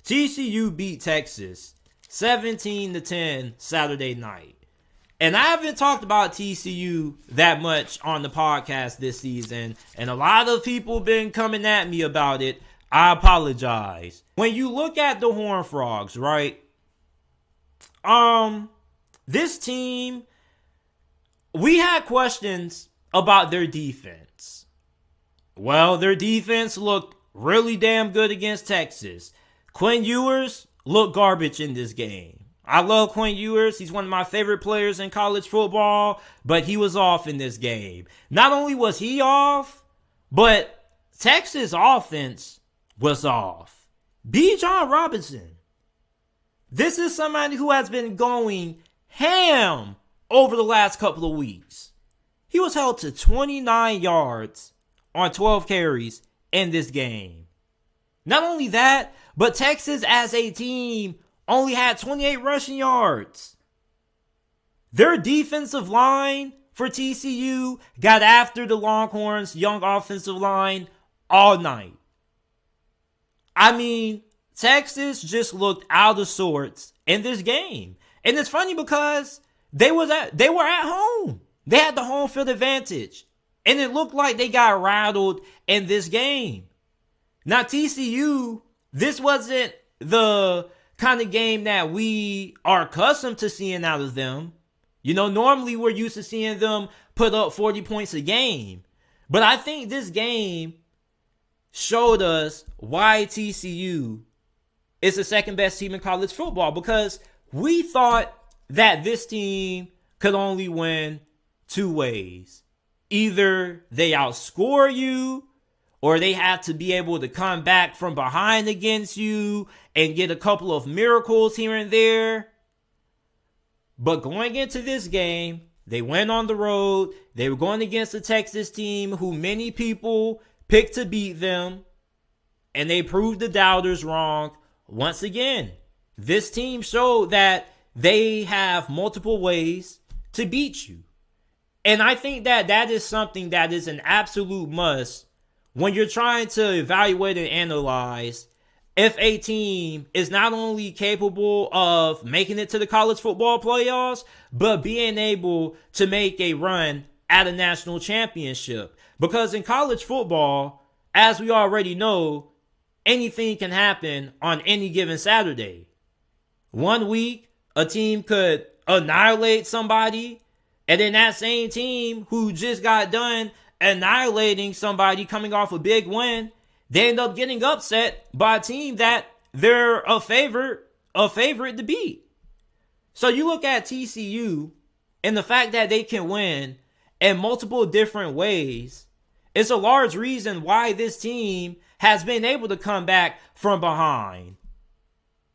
TCU beat Texas 17-10 Saturday night. And I haven't talked about TCU that much on the podcast this season, and a lot of people been coming at me about it. I apologize. When you look at the Horned Frogs, right? This team, we had questions about their defense. Well, their defense looked really damn good against Texas. Quinn Ewers looked garbage in this game. I love Quinn Ewers. He's one of my favorite players in college football, but he was off in this game. Not only was he off, but Texas offense was off. B. John Robinson. This is somebody who has been going ham over the last couple of weeks. He was held to 29 yards on 12 carries in this game. Not only that, but Texas as a team only had 28 rushing yards. Their defensive line for TCU got after the Longhorns' young offensive line all night. I mean, Texas just looked out of sorts in this game. And it's funny because they were at home. They had the home field advantage. And it looked like they got rattled in this game. Now, TCU, this wasn't the kind of game that we are accustomed to seeing out of them. You know, normally we're used to seeing them put up 40 points a game. But I think this game showed us why TCU is the second best team in college football, because we thought that this team could only win two ways. Either they outscore you, or they have to be able to come back from behind against you and get a couple of miracles here and there. But going into this game, they went on the road. They were going against a Texas team who many people picked to beat them. And they proved the doubters wrong once again. This team showed that they have multiple ways to beat you. And I think that that is something that is an absolute must when you're trying to evaluate and analyze if a team is not only capable of making it to the college football playoffs, but being able to make a run at a national championship. Because in college football, as we already know, anything can happen on any given Saturday. One week, a team could annihilate somebody, and then that same team who just got done annihilating somebody coming off a big win, they end up getting upset by a team that they're a favorite to beat. So you look at TCU and the fact that they can win in multiple different ways. It's a large reason why this team has been able to come back from behind.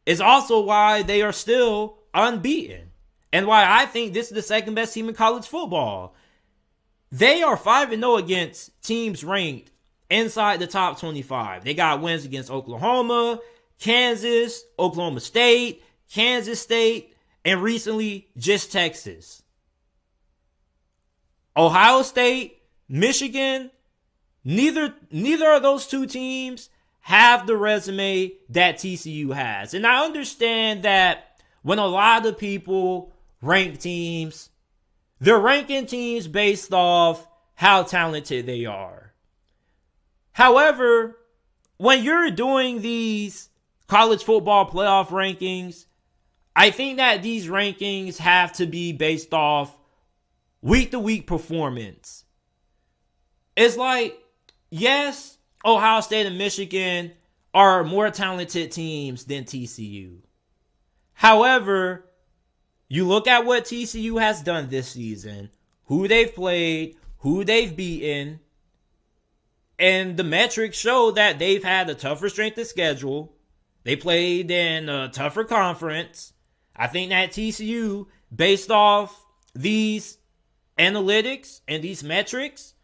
It's also why they are still unbeaten, and why I think this is the second best team in college football. They are 5-0 against teams ranked inside the top 25. They got wins against Oklahoma, Kansas, Oklahoma State, Kansas State, and recently just Texas. Ohio State, Michigan, neither of those two teams have the resume that TCU has. And I understand that when a lot of people rank teams, they're ranking teams based off how talented they are. However, when you're doing these college football playoff rankings, I think that these rankings have to be based off week-to-week performance. It's like, yes, Ohio State and Michigan are more talented teams than TCU. However, you look at what TCU has done this season, who they've played, who they've beaten, and the metrics show that they've had a tougher strength of schedule. They played in a tougher conference. I think that TCU, based off these analytics and these metrics,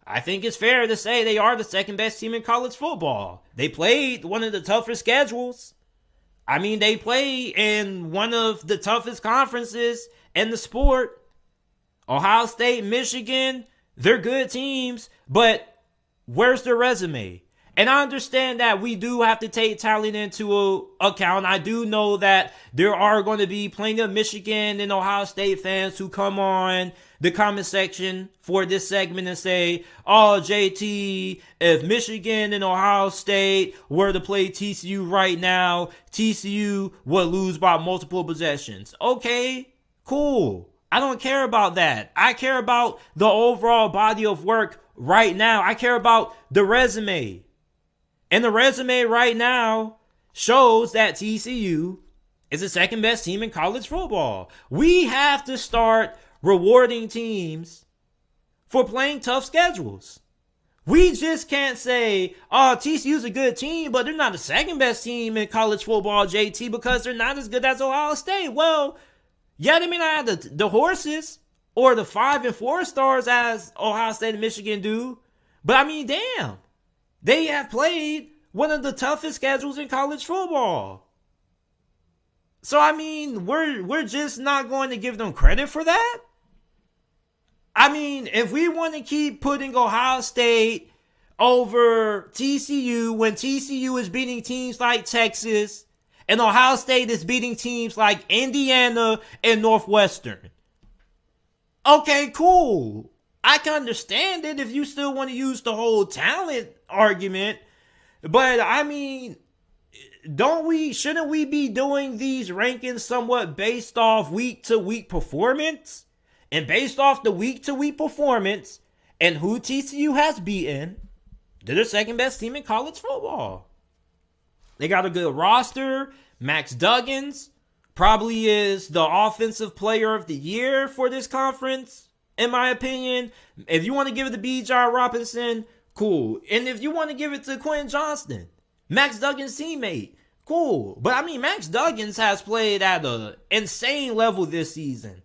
I think it's fair to say they are the second best team in college football. They played one of the toughest schedules. I mean, they play in one of the toughest conferences in the sport. Ohio State, Michigan, they're good teams, but where's their resume? And I understand that we do have to take talent into account. I do know that there are going to be plenty of Michigan and Ohio State fans who come on the comment section for this segment and say, oh, JT, if Michigan and Ohio State were to play TCU right now, TCU would lose by multiple possessions. Okay, cool. I don't care about that. I care about the overall body of work right now. I care about the resume. And the resume right now shows that TCU is the second best team in college football. We have to start rewarding teams for playing tough schedules. We just can't say, oh, TCU's a good team, but they're not the second best team in college football, JT, because they're not as good as Ohio State. Well, yeah, they may not have the horses or the 5 and 4 stars as Ohio State and Michigan do. But I mean, damn. They have played one of the toughest schedules in college football. So, I mean, we're just not going to give them credit for that? I mean, if we want to keep putting Ohio State over TCU when TCU is beating teams like Texas and Ohio State is beating teams like Indiana and Northwestern. Okay, cool. I can understand it if you still want to use the whole talent argument. But I mean, shouldn't we be doing these rankings somewhat based off week to week performance? And based off the week to week performance and who TCU has beaten, they're the second best team in college football. They got a good roster. Max Duggins probably is the offensive player of the year for this conference, in my opinion. If you want to give it to Bijan Robinson, cool. And if you want to give it to Quentin Johnston, Max Duggins' teammate, cool. But I mean, Max Duggins has played at an insane level this season.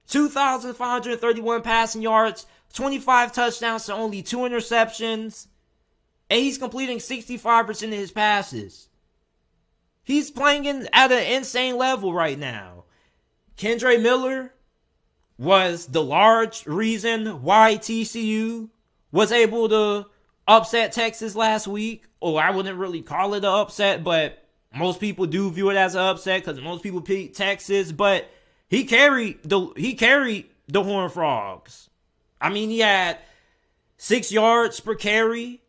2,531 passing yards, 25 touchdowns to only 2 interceptions, and he's completing 65% of his passes. He's playing at an insane level right now. Kendre Miller was the large reason why TCU was able to upset Texas last week. Or I wouldn't really call it an upset, but most people do view it as an upset because most people pick Texas. But he carried the Horned Frogs. I mean, he had 6 yards per carry,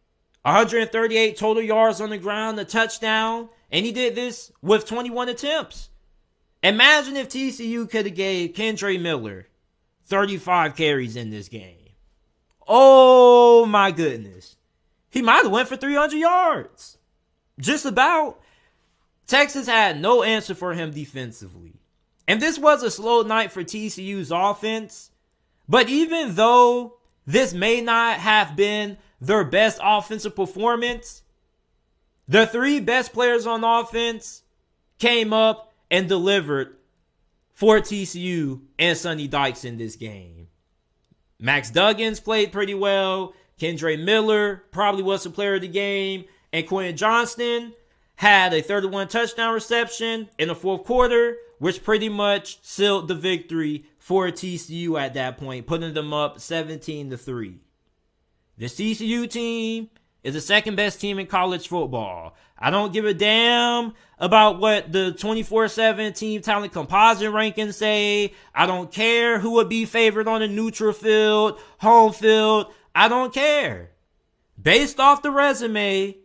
138 total yards on the ground, a touchdown, and he did this with 21 attempts. Imagine if TCU could have gave Kendre Miller 35 carries in this game. Oh my goodness. He might have went for 300 yards. Just about. Texas had no answer for him defensively. And this was a slow night for TCU's offense. But even though this may not have been their best offensive performance, the 3 best players on offense came up and delivered for TCU and Sunny Dykes in this game. Max Duggins played pretty well. Kendre Miller probably was the player of the game. And Quentin Johnston had a 31 touchdown reception in the fourth quarter, which pretty much sealed the victory for TCU at that point, putting them up 17-3. This TCU team is the second best team in college football. I don't give a damn about what the 24/7 team talent composite rankings say. I don't care who would be favored on a neutral field, home field. I don't care. Based off the resume,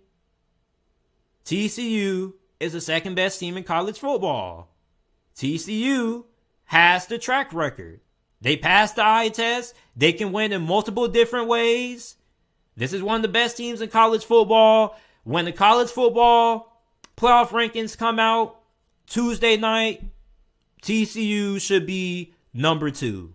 TCU is the second best team in college football. TCU has the track record. They passed the eye test. They can win in multiple different ways. This is one of the best teams in college football. When the college football playoff rankings come out Tuesday night, TCU should be number 2.